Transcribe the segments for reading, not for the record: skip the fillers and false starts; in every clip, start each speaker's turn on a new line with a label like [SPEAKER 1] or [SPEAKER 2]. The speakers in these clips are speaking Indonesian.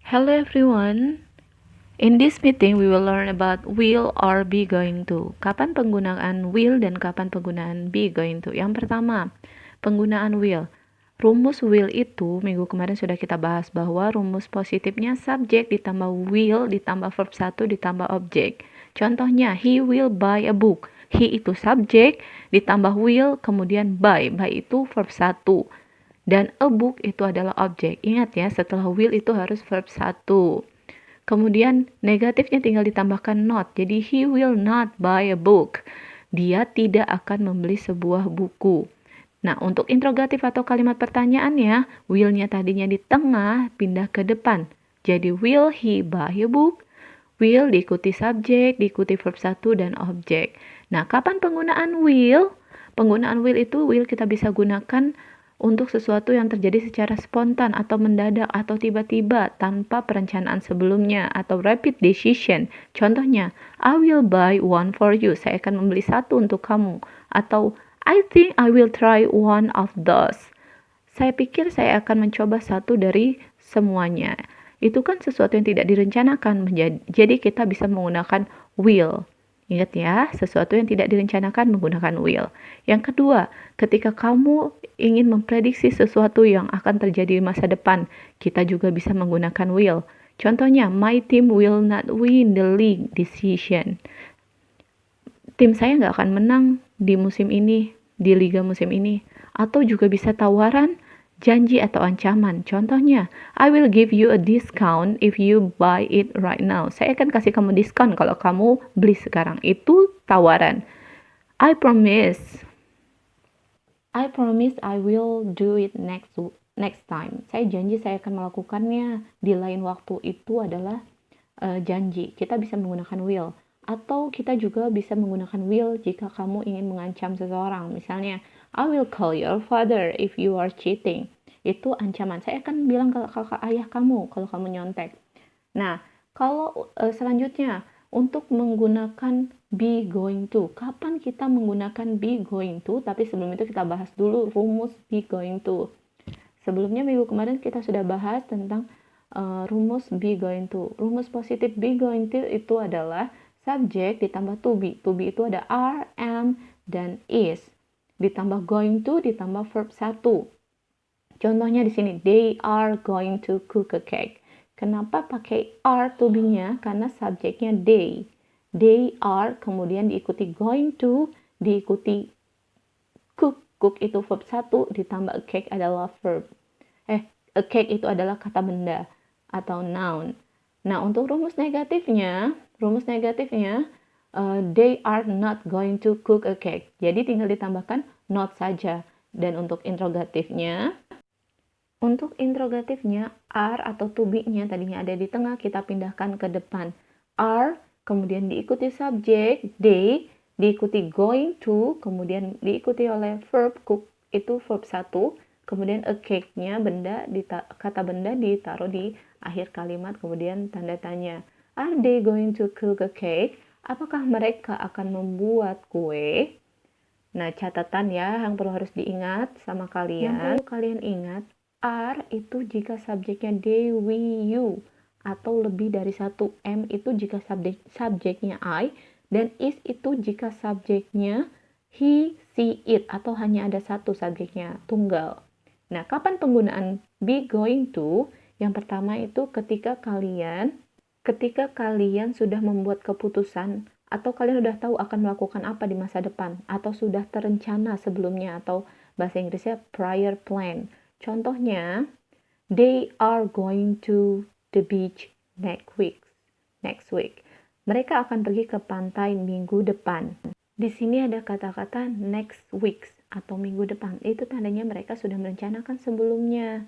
[SPEAKER 1] Hello everyone. In this meeting we will learn about will or be going to. Kapan penggunaan will dan kapan penggunaan be going to. Yang pertama, penggunaan will. Rumus will itu minggu kemarin sudah kita bahas bahwa rumus positifnya subjek ditambah will ditambah verb 1 ditambah objek. Contohnya, he will buy a book. He itu subjek ditambah will kemudian buy. Buy itu verb 1. Dan a book itu adalah objek. Ingat ya, setelah will itu harus verb 1. Kemudian negatifnya tinggal ditambahkan not. Jadi he will not buy a book. Dia tidak akan membeli sebuah buku. Nah, untuk interrogatif atau kalimat pertanyaannya, will-nya tadinya di tengah, pindah ke depan. Jadi will he buy a book? Will diikuti subjek, diikuti verb 1 dan objek. Nah, kapan penggunaan will? Penggunaan will itu kita bisa gunakan untuk sesuatu yang terjadi secara spontan atau mendadak atau tiba-tiba tanpa perencanaan sebelumnya atau rapid decision. Contohnya, I will buy one for you. Saya akan membeli satu untuk kamu. Atau I think I will try one of those. Saya pikir saya akan mencoba satu dari semuanya. Itu kan sesuatu yang tidak direncanakan. Jadi kita bisa menggunakan will. Ingat ya, sesuatu yang tidak direncanakan menggunakan will. Yang kedua, ketika kamu ingin memprediksi sesuatu yang akan terjadi di masa depan, kita juga bisa menggunakan will. Contohnya, my team will not win the league this season. Tim saya nggak akan menang di musim ini, di liga musim ini. Atau juga bisa tawaran, janji atau ancaman. Contohnya, I will give you a discount if you buy it right now. Saya akan kasih kamu diskon kalau kamu beli sekarang. Itu tawaran. I promise I will do it next time. Saya janji saya akan melakukannya di lain waktu. Itu adalah janji. Kita bisa menggunakan will. Atau kita juga bisa menggunakan will jika kamu ingin mengancam seseorang. Misalnya, I will call your father if you are cheating. Itu ancaman. Saya akan bilang ke kakak ayah kamu kalau kamu nyontek. Nah, kalau selanjutnya untuk menggunakan be going to. Kapan kita menggunakan be going to? Tapi sebelum itu kita bahas dulu rumus be going to. Sebelumnya minggu kemarin kita sudah bahas tentang rumus be going to. Rumus positif be going to itu adalah subjek ditambah to be. To be itu ada are, am, dan is. Ditambah going to ditambah verb 1. Contohnya di sini, they are going to cook a cake. Kenapa pakai are to be-nya? Karena subjeknya they. They are, kemudian diikuti going to, diikuti cook. Cook itu verb 1, ditambah a cake adalah verb. A cake itu adalah kata benda atau noun. Nah, untuk rumus negatifnya, they are not going to cook a cake. Jadi tinggal ditambahkan not saja. Dan untuk interrogatifnya are atau to be-nya tadinya ada di tengah, kita pindahkan ke depan. Are, kemudian diikuti subjek, they, diikuti going to, kemudian diikuti oleh verb cook, itu verb 1, kemudian a cake-nya, kata benda ditaruh di akhir kalimat, kemudian tanda tanya. Are they going to cook a cake? Apakah mereka akan membuat kue? Nah, catatan ya yang perlu harus diingat sama kalian. Yang perlu kalian ingat, are itu jika subjeknya they, we, you, atau lebih dari satu. M itu jika subjeknya I, dan is itu jika subjeknya he, she, it, atau hanya ada satu subjeknya, tunggal. Nah, kapan penggunaan be going to? Yang pertama itu ketika kalian sudah membuat keputusan atau kalian sudah tahu akan melakukan apa di masa depan atau sudah terencana sebelumnya atau bahasa Inggrisnya prior plan. Contohnya, they are going to the beach next week. Mereka akan pergi ke pantai minggu depan. Di sini ada kata-kata next week atau minggu depan. Itu tandanya mereka sudah merencanakan sebelumnya.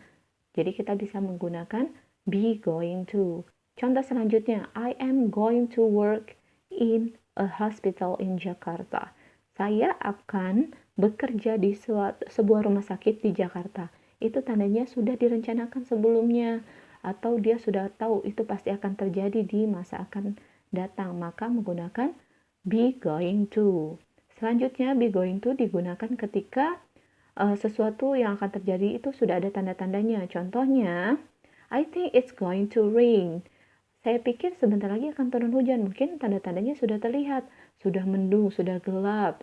[SPEAKER 1] Jadi kita bisa menggunakan be going to. Contoh selanjutnya, I am going to work in a hospital in Jakarta. Saya akan bekerja di sebuah rumah sakit di Jakarta. Itu tandanya sudah direncanakan sebelumnya atau dia sudah tahu itu pasti akan terjadi di masa akan datang. Maka menggunakan be going to. Selanjutnya, be going to digunakan ketika sesuatu yang akan terjadi itu sudah ada tanda-tandanya. Contohnya, I think it's going to rain. Saya pikir sebentar lagi akan turun hujan. Mungkin tanda-tandanya sudah terlihat. Sudah mendung, sudah gelap.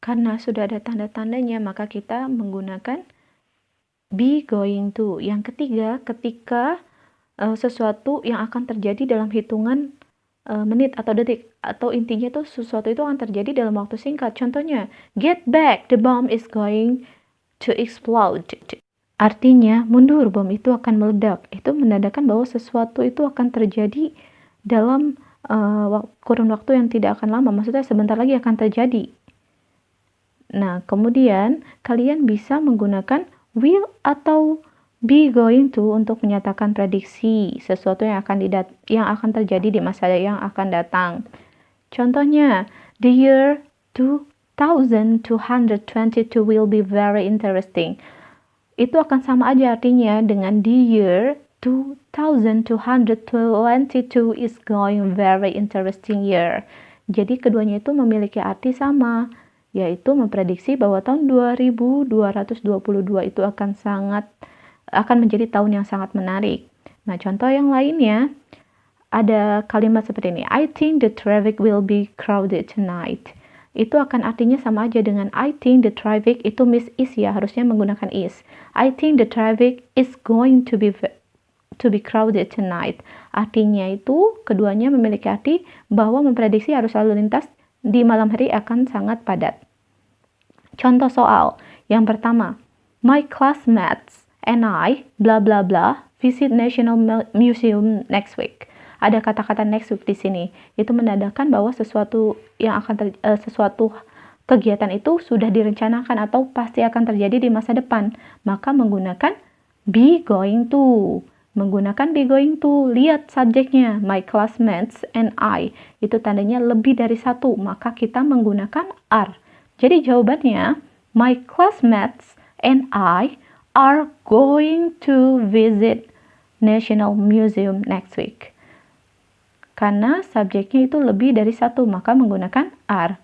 [SPEAKER 1] Karena sudah ada tanda-tandanya, maka kita menggunakan be going to. Yang ketiga, ketika sesuatu yang akan terjadi dalam hitungan menit atau detik, atau intinya tuh sesuatu itu akan terjadi dalam waktu singkat. Contohnya, get back, the bomb is going to explode. Artinya, mundur, bom itu akan meledak. Itu menandakan bahwa sesuatu itu akan terjadi dalam kurun waktu yang tidak akan lama. Maksudnya sebentar lagi akan terjadi. Nah, kemudian kalian bisa menggunakan will atau be going to untuk menyatakan prediksi sesuatu yang akan terjadi di masa yang akan datang. Contohnya, the year 2222 will be very interesting. Itu akan sama aja artinya dengan the year 2222 is going very interesting year. Jadi keduanya itu memiliki arti sama, yaitu memprediksi bahwa tahun 2222 itu akan menjadi tahun yang sangat menarik. Nah, contoh yang lainnya ada kalimat seperti ini. I think the traffic will be crowded tonight. Itu akan artinya sama aja dengan I think the traffic, itu miss is ya, harusnya menggunakan is. I think the traffic is going to be crowded tonight. Artinya itu keduanya memiliki arti bahwa memprediksi arus lalu lintas di malam hari akan sangat padat. Contoh soal yang pertama, my classmates and I blah blah blah visit National Museum next week. Ada kata-kata next week di sini. Itu menandakan bahwa sesuatu kegiatan itu sudah direncanakan atau pasti akan terjadi di masa depan. Maka menggunakan be going to. Menggunakan be going to, lihat subjeknya, my classmates and I. Itu tandanya lebih dari satu, maka kita menggunakan are. Jadi jawabannya, my classmates and I are going to visit National Museum next week. Karena subjeknya itu lebih dari satu, maka menggunakan are.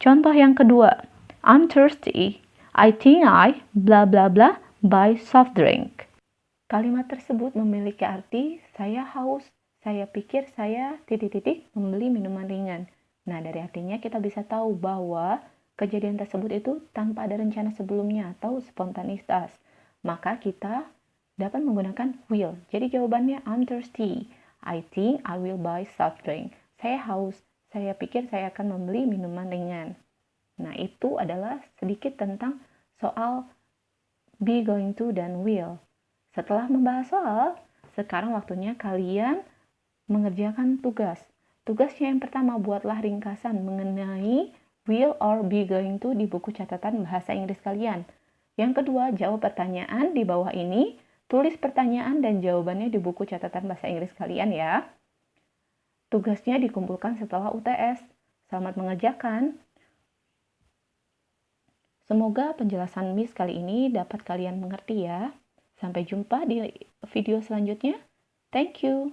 [SPEAKER 1] Contoh yang kedua, I'm thirsty. I think I blah blah blah buy soft drink. Kalimat tersebut memiliki arti saya haus, saya pikir saya membeli minuman ringan. Nah, dari artinya kita bisa tahu bahwa kejadian tersebut itu tanpa ada rencana sebelumnya atau spontanitas. Maka kita dapat menggunakan will. Jadi jawabannya I'm thirsty. I think I will buy soft drink. Saya haus, saya pikir saya akan membeli minuman ringan. Nah, itu adalah sedikit tentang soal be going to dan will. Setelah membahas soal, sekarang waktunya kalian mengerjakan tugas. Tugasnya yang pertama, buatlah ringkasan mengenai will or be going to di buku catatan bahasa Inggris kalian. Yang kedua, jawab pertanyaan di bawah ini. Tulis pertanyaan dan jawabannya di buku catatan bahasa Inggris kalian ya. Tugasnya dikumpulkan setelah UTS. Selamat mengerjakan. Semoga penjelasan Miss kali ini dapat kalian mengerti ya. Sampai jumpa di video selanjutnya. Thank you.